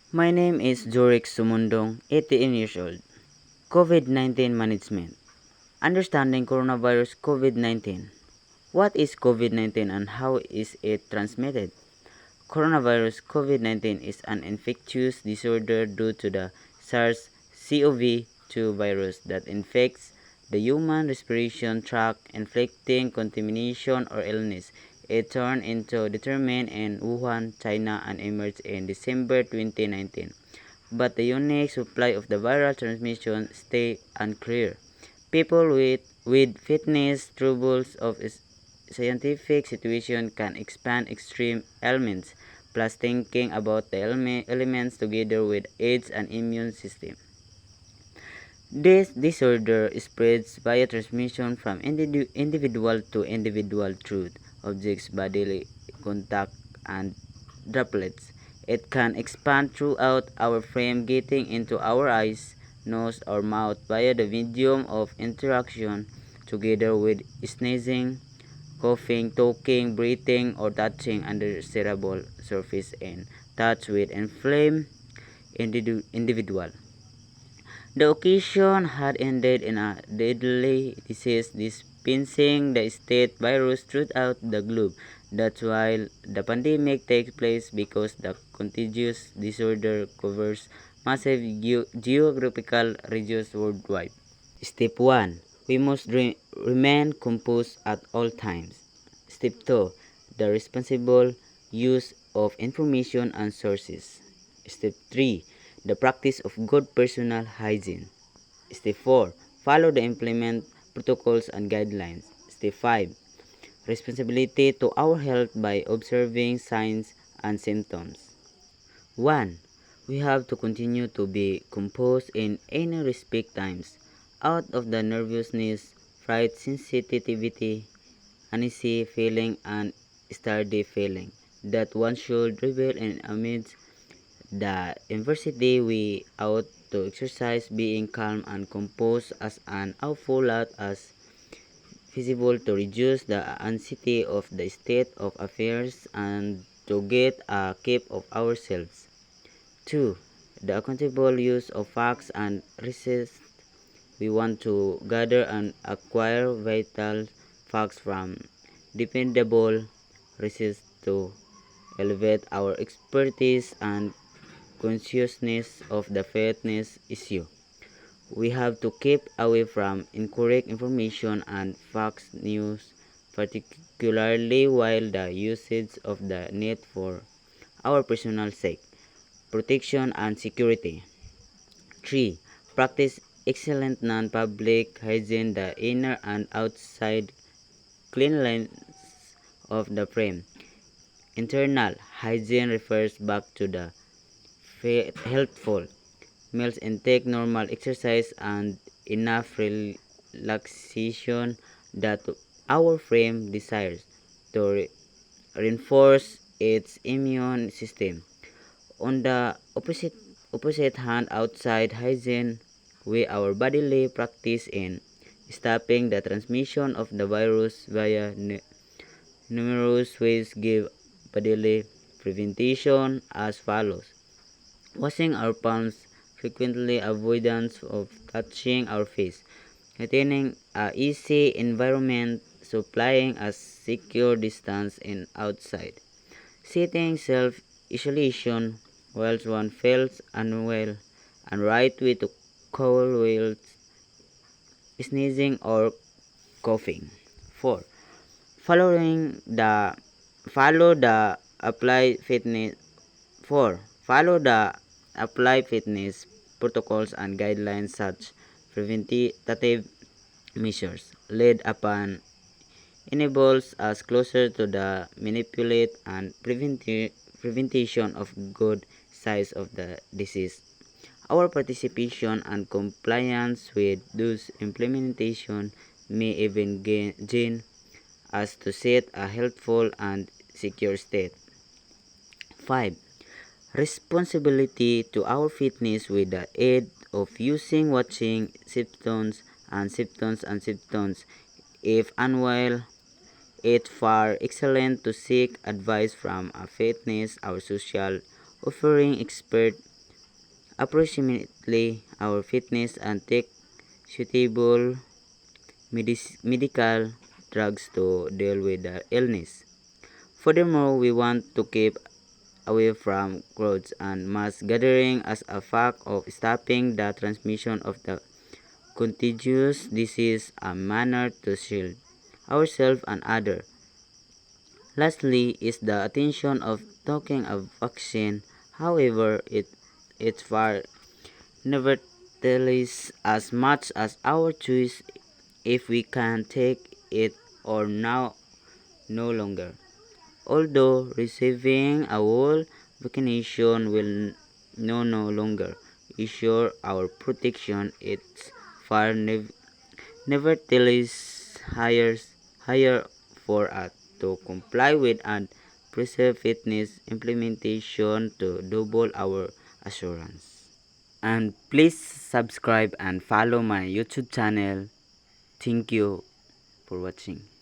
My name is Jorik Sumundong, 18 years old. COVID-19 management. Understanding coronavirus COVID-19. What is COVID-19 and how is it transmitted? Coronavirus COVID-19 is an infectious disorder due to the SARS-CoV-2 virus that infects the human respiration tract, inflicting contamination or illness. It turned into determined in Wuhan, China, and emerged in December 2019. But the unique supply of the viral transmission stay unclear. People with fitness troubles of scientific situation can expand extreme elements, plus thinking about the elements together with AIDS and immune system. This disorder spreads via transmission from individual to individual through objects, bodily contact, and droplets. It can expand throughout our frame, getting into our eyes, nose, or mouth via the medium of interaction, together with sneezing, coughing, talking, breathing, or touching undesirable surface and touch with inflamed individual. The occasion had ended in a deadly disease dispensing the state virus throughout the globe. That's why the pandemic takes place, because the contagious disorder covers massive geographical regions worldwide. Step 1. We must remain composed at all times. Step 2. The responsible use of information and sources. Step 3. The practice of good personal hygiene. Step 4. Follow the implement protocols and guidelines. Step 5. Responsibility to our health by observing signs and symptoms. 1. We have to continue to be composed in any respect times, out of the nervousness, fright, sensitivity, uneasy feeling, and sturdy feeling that one should reveal in amidst the adversity. We ought to exercise being calm and composed as an awful lot as feasible to reduce the anxiety of the state of affairs and to get a keep of ourselves. 2. The accountable use of facts and research. We want to gather and acquire vital facts from dependable research to elevate our expertise and consciousness of the fitness issue. We have to keep away from incorrect information and false news, particularly while the usage of the net for our personal sake, protection, and security. 3. Practice excellent non-public hygiene, the inner and outside cleanliness of the frame. Internal hygiene refers back to the healthful meals intake, normal exercise, and enough relaxation that our frame desires to reinforce its immune system. On the opposite hand, outside hygiene, we our bodily practice in stopping the transmission of the virus via numerous ways give bodily prevention as follows: washing our palms frequently, avoidance of touching our face, maintaining a easy environment, supplying a secure distance in outside, setting self-isolation whilst one feels unwell, and right way to cool whilst sneezing or coughing. 4. Following the follow the apply fitness 4. Follow the apply fitness protocols and guidelines. Such preventative measures lead upon enables us closer to the manipulate and prevention of good size of the disease. Our participation and compliance with those implementation may even gain us to set a healthful and secure state. 5. Responsibility to our fitness with the aid of using watching symptoms. If unwell, it's far excellent to seek advice from a fitness or social offering expert approximately our fitness and take suitable medical drugs to deal with the illness. Furthermore, we want to keep away from crowds and mass gathering as a fact of stopping the transmission of the contagious disease, a manner to shield ourselves and others. Lastly is the attention of taking a vaccine. However, it's far nevertheless as much as our choice if we can take it or now no longer. Although receiving a whole vaccination will no longer ensure our protection, it's far nevertheless higher for us to comply with and preserve fitness implementation to double our assurance. And please subscribe and follow my YouTube channel. Thank you for watching.